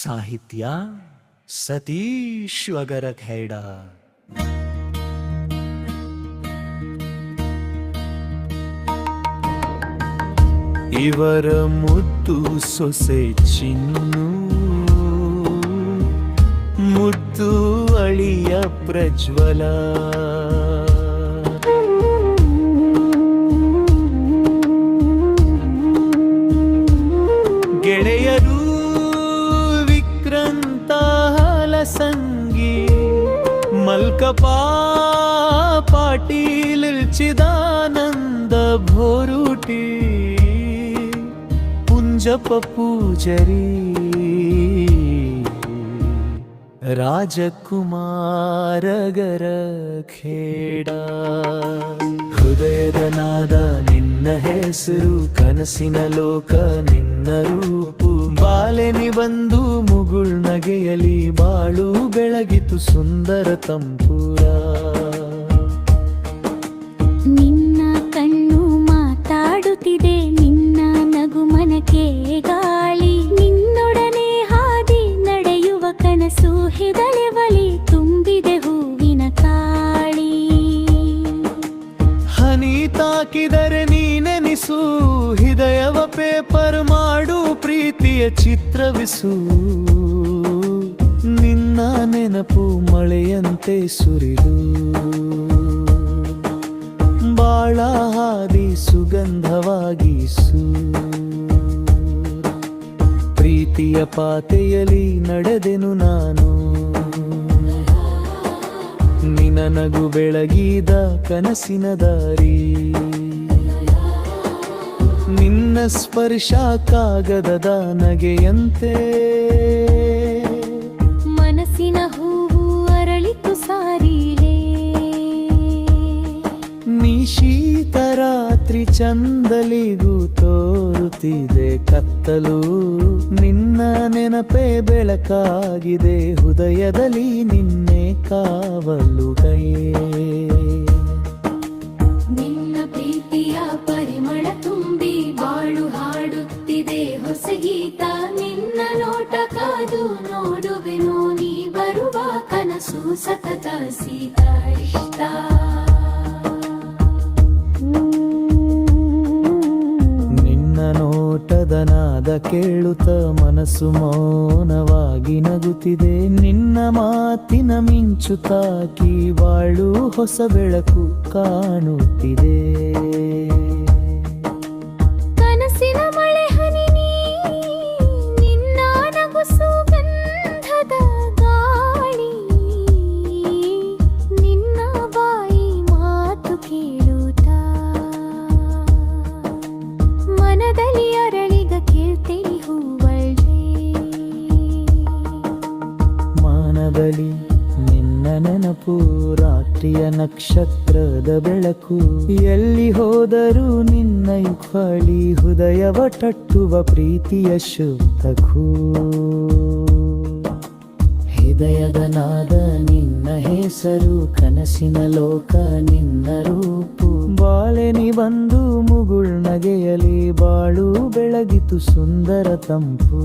ಸಾಹಿತ್ಯ ಸತೀಶ್ ಅಗರಖೇಡ. ಇವರ ಮುದ್ದು ಸೊಸೆ ಚಿನ್ನು, ಮುದ್ದು ಅಳಿಯ ಪ್ರಜ್ವಲ. ಗೆಳೆಯರು ವಿಕ್ರಾಂತ ಹಲಸಂಗಿ, ಮಲ್ಕಪಾ ಪಾಟೀಲ್, ಚಿದಾನಂದ ಭೋರುಟಿ, ಜಪ ಪೂಜರಿ, ರಾಜಕುಮಾರ ಗರಖೇಡ. ಹೃದಯದ ನಾದ ನಿನ್ನ ಹೆಸರು, ಕನಸಿನ ಲೋಕ ನಿನ್ನ ರೂಪು. ಬಾಲೆನಿ ಬಂದು ಮುಗುಳ್ನಗೆಯಲಿ ಬಾಳು ಬೆಳಗಿತು ಸುಂದರ ತಂಪುರ. ನಿನ್ನ ಕಣ್ಣು ಮಾತಾಡುತ್ತಿದೆ, ಮನಕ್ಕೆ ಗಾಳಿ, ನಿನ್ನೊಡನೆ ಹಾದಿ ನಡೆಯುವ ಕನಸು. ಹೆದಳೆವಲಿ ತುಂಬಿದೆ ಹೂವಿನ ಕಾಳಿ. ಹನಿ ತಾಕಿದರೆ ನೀನೆನಿಸು, ಹೃದಯವ ಪೇಪರ್ ಮಾಡು, ಪ್ರೀತಿಯ ಚಿತ್ರವಿಸು. ನಿನ್ನ ನೆನಪು ಮಳೆಯಂತೆ ಸುರಿದು, ಬಾಳ ಹಾದಿ ಸುಗಂಧವಾಗಿಸು. ಪ್ರೀತಿಯ ಪಾತೆಯಲಿ ನಡೆದೆನು ನಾನು, ನಿನ ನಗು ಬೆಳಗಿದ ಕನಸಿನ ದಾರಿ. ನಿನ್ನ ಸ್ಪರ್ಶ ಕಾಗದದ ನಗೆಯಂತೆ, ಮನಸ್ಸಿನ ಹೂವು ಅರಳಿತು ಸಾರಿಲೆ. ನೀ ಶೀತರಾತ್ರಿ ಚಂದಲಿಗೂ ತೋರುತ್ತಿದೆ ಕತ್ತಲು. ನಿನ್ನ ನೆನಪೇ ಬೆಳಕಾಗಿದೆ, ಹೃದಯದಲ್ಲಿ ನಿನ್ನೆ ಕಾವಲುಗೈಯೇ. ನಿನ್ನ ಪ್ರೀತಿಯ ಪರಿಮಳ ತುಂಬಿ ಬಾಳು ಹಾಡುತ್ತಿದೆ ಹೊಸ ಗೀತ. ನಿನ್ನ ನೋಟ ಕಾದು ನೋಡುವೆನೋ, ನೀ ಬರುವ ಕನಸು ಸತತ ಸೀತಾ ಇಷ್ಟ. ನೋಟದ ನಾದ ಕೇಳುತ್ತ ಮನಸ್ಸು ಮೌನವಾಗಿ ನಗುತ್ತಿದೆ. ನಿನ್ನ ಮಾತಿನ ಮಿಂಚು ತಾಕಿ ಬಾಳು ಹೊಸ ಬೆಳಕು ಕಾಣುತ್ತಿದೆ. ಕನಸಿನ ಮಳೆ ಹನಿ ನೀ, ನಿನ್ನ ನಗು ಸುಗಂಧದ ಗಾಳಿ. ನಿನ್ನ ಬಾಯಿ ಮಾತು ಕೇಳುತ್ತಾ ಮನದಲ್ಲಿ ಅರಳಿಗ ಕೇಳ್ತೇನೆ ಹೂವಳ್ಳಿ. ಮಾನದಲ್ಲಿ ನಿನ್ನ ನೆನಪು, ರಾತ್ರಿಯ ನಕ್ಷತ್ರದ ಬೆಳಕು. ಎಲ್ಲಿ ಹೋದರೂ ನಿನ್ನ ಇಫಳಿ, ಹೃದಯವ ತಟ್ಟುವ ಪ್ರೀತಿಯ ಶುದ್ಧಕ್ಕೂ. ಹೃದಯದ ನಾದ ನಿನ್ನ ಹೆಸರು, ಕನಸಿನ ಲೋಕ ನಿನ್ನ ರೂಪು. ಬಾಳೆನಿ ಬಂದು ಮುಗುಳ್ನಗೆಯಲಿ ಬಾಳು ಬೆಳಗಿತು ಸುಂದರ ತಂಪು.